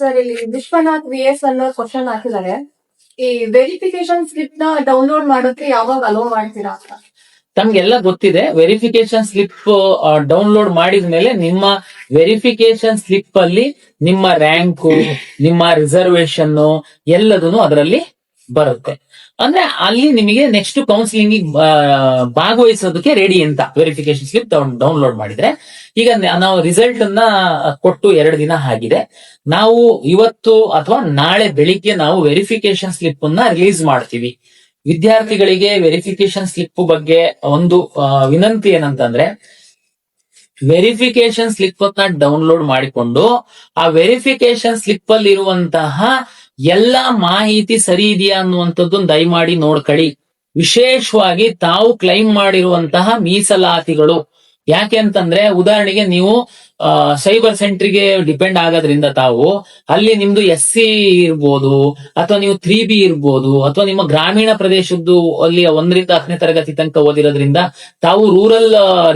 Sir ಇಲ್ಲಿ Vishwanath VS ಅನ್ನೋ question ಹಾಕಿದ್ದಾರೆ. ಈ ವೆರಿಫಿಕೇಶನ್ ಸ್ಲಿಪ್ ನ ಡೌನ್ಲೋಡ್ ಮಾಡೋಕೆ ಯಾವಾಗ ಅಲೋ ಮಾಡ್ತೀರಾ ಅಂತ. ತಮ್ಗೆಲ್ಲ ಗೊತ್ತಿದೆ, ವೆರಿಫಿಕೇಶನ್ ಸ್ಲಿಪ್ ಡೌನ್ಲೋಡ್ ಮಾಡಿದ್ಮೇಲೆ ನಿಮ್ಮ ವೆರಿಫಿಕೇಶನ್ ಸ್ಲಿಪ್ ಅಲ್ಲಿ ನಿಮ್ಮ ರ್ಯಾಂಕು, ನಿಮ್ಮ ರಿಸರ್ವೇಶನ್ ಎಲ್ಲದನ್ನು ಅದರಲ್ಲಿ ಬರುತ್ತೆ. ಅಂದ್ರೆ ಅಲ್ಲಿ ನಿಮಗೆ ನೆಕ್ಸ್ಟ್ ಕೌನ್ಸಿಲಿಂಗ್ ಭಾಗವಹಿಸೋದಕ್ಕೆ ರೆಡಿ ಅಂತ ವೆರಿಫಿಕೇಶನ್ ಸ್ಲಿಪ್ ಡೌನ್ಲೋಡ್ ಮಾಡಿದ್ರೆ. ಈಗ ನಾವು ರಿಸಲ್ಟ್ ಅನ್ನ ಕೊಟ್ಟು 2 ದಿನ ಆಗಿದೆ. ನಾವು ಇವತ್ತು ಅಥವಾ ನಾಳೆ ಬೆಳಿಗ್ಗೆ ನಾವು ವೆರಿಫಿಕೇಶನ್ ಸ್ಲಿಪ್ ಅನ್ನ ರಿಲೀಸ್ ಮಾಡ್ತೀವಿ. ವಿದ್ಯಾರ್ಥಿಗಳಿಗೆ ವೆರಿಫಿಕೇಶನ್ ಸ್ಲಿಪ್ ಬಗ್ಗೆ ಒಂದು ವಿನಂತಿ ಏನಂತಂದ್ರೆ, ವೆರಿಫಿಕೇಶನ್ ಸ್ಲಿಪ್ ಅನ್ನ ಡೌನ್ಲೋಡ್ ಮಾಡಿಕೊಂಡು ಆ ವೆರಿಫಿಕೇಶನ್ ಸ್ಲಿಪ್ ಅಲ್ಲಿ ಇರುವಂತಹ ಎಲ್ಲಾ ಮಾಹಿತಿ ಸರಿ ಇದೆಯಾ ಅನ್ನುವಂಥದ್ದು ದಯಮಾಡಿ ನೋಡ್ಕೊಳ್ಳಿ. ವಿಶೇಷವಾಗಿ ತಾವು ಕ್ಲೈಮ್ ಮಾಡಿರುವಂತಹ ಮೀಸಲಾತಿಗಳು. ಯಾಕೆ ಅಂತಂದ್ರೆ, ಉದಾಹರಣೆಗೆ ನೀವು ಸೈಬರ್ ಸೆಂಟರ್ಗೆ ಡಿಪೆಂಡ್ ಆಗೋದ್ರಿಂದ ತಾವು ಅಲ್ಲಿ ನಿಮ್ದು SC ಇರ್ಬೋದು, ಅಥವಾ ನೀವು 3B ಇರ್ಬೋದು, ಅಥವಾ ನಿಮ್ಮ ಗ್ರಾಮೀಣ ಪ್ರದೇಶದ್ದು ಅಲ್ಲಿ 1ರಿಂದ 10ನೇ ತರಗತಿ ತನಕ ಓದಿರೋದ್ರಿಂದ ತಾವು ರೂರಲ್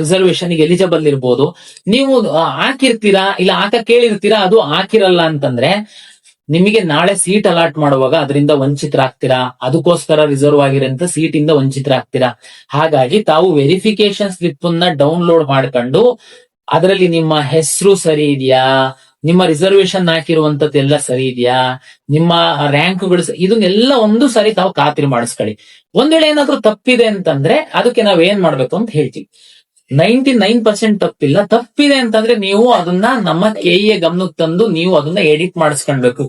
ರಿಸರ್ವೇಶನ್ ಎಲಿಜಿಬಲ್ ಇರ್ಬೋದು. ನೀವು ಹಾಕಿರ್ತೀರಾ, ಇಲ್ಲ ಹಾಕ ಕೇಳಿರ್ತೀರಾ, ಅದು ಹಾಕಿರಲ್ಲ ಅಂತಂದ್ರೆ ನಿಮಗೆ ನಾಳೆ ಸೀಟ್ ಅಲಾಟ್ ಮಾಡುವಾಗ ಅದರಿಂದ ವಂಚಿತರಾಗ್ತೀರಾ. ಅದಕ್ಕೋಸ್ಕರ ರಿಸರ್ವ್ ಆಗಿರೋಂತ ಸೀಟ್ ಇಂದ ವಂಚಿತರಾಗ್ತೀರಾ. ಹಾಗಾಗಿ ತಾವು ವೆರಿಫಿಕೇಶನ್ ಸ್ಲಿಪ್ ಅನ್ನ ಡೌನ್ಲೋಡ್ ಮಾಡ್ಕೊಂಡು ಅದರಲ್ಲಿ ನಿಮ್ಮ ಹೆಸರು ಸರಿ ಇದೆಯಾ, ನಿಮ್ಮ ರಿಸರ್ವೇಶನ್ ಹಾಕಿರುವಂತದ್ದೆಲ್ಲ ಸರಿ ಇದೆಯಾ, ನಿಮ್ಮ ರ್ಯಾಂಕ್ಗಳು ಇದನ್ನೆಲ್ಲ ಒಂದು ಸಾರಿ ತಾವು ಖಾತ್ರಿ ಮಾಡಿಸ್ಕೊಳ್ಳಿ. ಒಂದ್ ವೇಳೆ ಏನಾದ್ರೂ ತಪ್ಪಿದೆ ಅಂತಂದ್ರೆ ಅದಕ್ಕೆ ನಾವ್ ಏನ್ ಮಾಡ್ಬೇಕು ಅಂತ ಹೇಳ್ತೀವಿ. 99% ತಪ್ಪಿಲ್ಲ. ತಪ್ಪಿದೆ ಅಂತಂದ್ರೆ ನೀವು ಅದನ್ನ ನಮ್ಮ KE ಗಮನಕ್ಕೆ ತಂದು ನೀವು ಅದನ್ನ ಎಡಿಟ್ ಮಾಡಿಸ್ಕೊಳ್ಬೇಕು.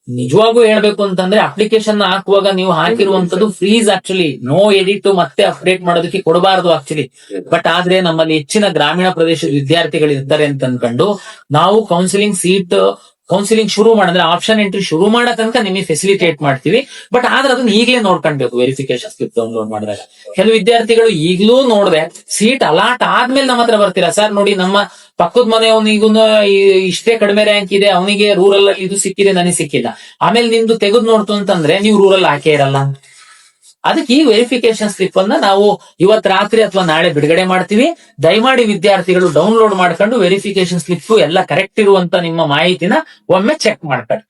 ನಿಜವಾಗೂ ಹೇಳ್ಬೇಕು ಅಂತಂದ್ರೆ ಅಪ್ಲಿಕೇಶನ್ ಹಾಕುವಾಗ ನೀವು ಹಾಕಿರುವಂತದ್ದು ಫ್ರೀಸ್, ಆಕ್ಚುಲಿ ನೋ ಎಡಿಟ್ ಮತ್ತೆ ಅಪ್ಡೇಟ್ ಮಾಡೋದಕ್ಕೆ ಕೊಡಬಾರದು ಆಕ್ಚುಲಿ. ಬಟ್ ಆದ್ರೆ ನಮ್ಮಲ್ಲಿ ಹೆಚ್ಚಿನ ಗ್ರಾಮೀಣ ಪ್ರದೇಶದ ವಿದ್ಯಾರ್ಥಿಗಳು ಇರ್ತಾರೆ ಅಂತ ಅನ್ಕೊಂಡು ನಾವು ಕೌನ್ಸಿಲಿಂಗ್ ಶುರು ಮಾಡಿದ್ರೆ ಆಪ್ಷನ್ ಎಂಟ್ರಿ ಶುರು ಮಾಡೋ ತನಕ ನಿಮಗೆ ಫೆಸಿಲಿಟೇಟ್ ಮಾಡ್ತೀವಿ. ಬಟ್ ಆದ್ರೆ ಅದನ್ನ ಈಗಲೇ ನೋಡ್ಕೊಳ್ಬೇಕು. ವೆರಿಫಿಕೇಶನ್ ಸ್ಲಿಪ್ ಡೌನ್ಲೋಡ್ ಮಾಡಿದಾಗ ಕೆಲವು ವಿದ್ಯಾರ್ಥಿಗಳು ಈಗಲೂ ನೋಡ್ದೆ ಸೀಟ್ ಅಲಾಟ್ ಆದ್ಮೇಲೆ ನಮ್ಮ ಹತ್ರ ಬರ್ತೀರಾ, ಸರ್ ನೋಡಿ ನಮ್ಮ ಪಕ್ಕದ ಮನೆಯವನಿಗೂ ಇಷ್ಟೇ ಕಡಿಮೆ ರ್ಯಾಂಕ್ ಇದೆ, ಅವನಿಗೆ ರೂರಲ್ ಅಲ್ಲಿ ಇದು ಸಿಕ್ಕಿದೆ, ನನಗೆ ಸಿಕ್ಕಿಲ್ಲ. ಆಮೇಲೆ ನಿಮ್ದು ತೆಗೆದು ನೋಡ್ತು ಅಂತಂದ್ರೆ ನೀವು ರೂರಲ್ ಹಾಕೇ ಇರಲ್ಲ. ಅದಕ್ಕೆ ಈ ವೆರಿಫಿಕೇಶನ್ ಸ್ಲಿಪ್ ಅನ್ನ ನಾವು ಇವತ್ ರಾತ್ರಿ ಅಥವಾ ನಾಳೆ ಬಿಡುಗಡೆ ಮಾಡ್ತೀವಿ. ದಯಮಾಡಿ ವಿದ್ಯಾರ್ಥಿಗಳು ಡೌನ್ಲೋಡ್ ಮಾಡ್ಕೊಂಡು ವೆರಿಫಿಕೇಶನ್ ಸ್ಲಿಪ್ ಎಲ್ಲ ಕರೆಕ್ಟ್ ಇರುವಂತ ನಿಮ್ಮ ಮಾಹಿತಿನ ಒಮ್ಮೆ ಚೆಕ್ ಮಾಡ್ಕೊಳ್ಳಿ.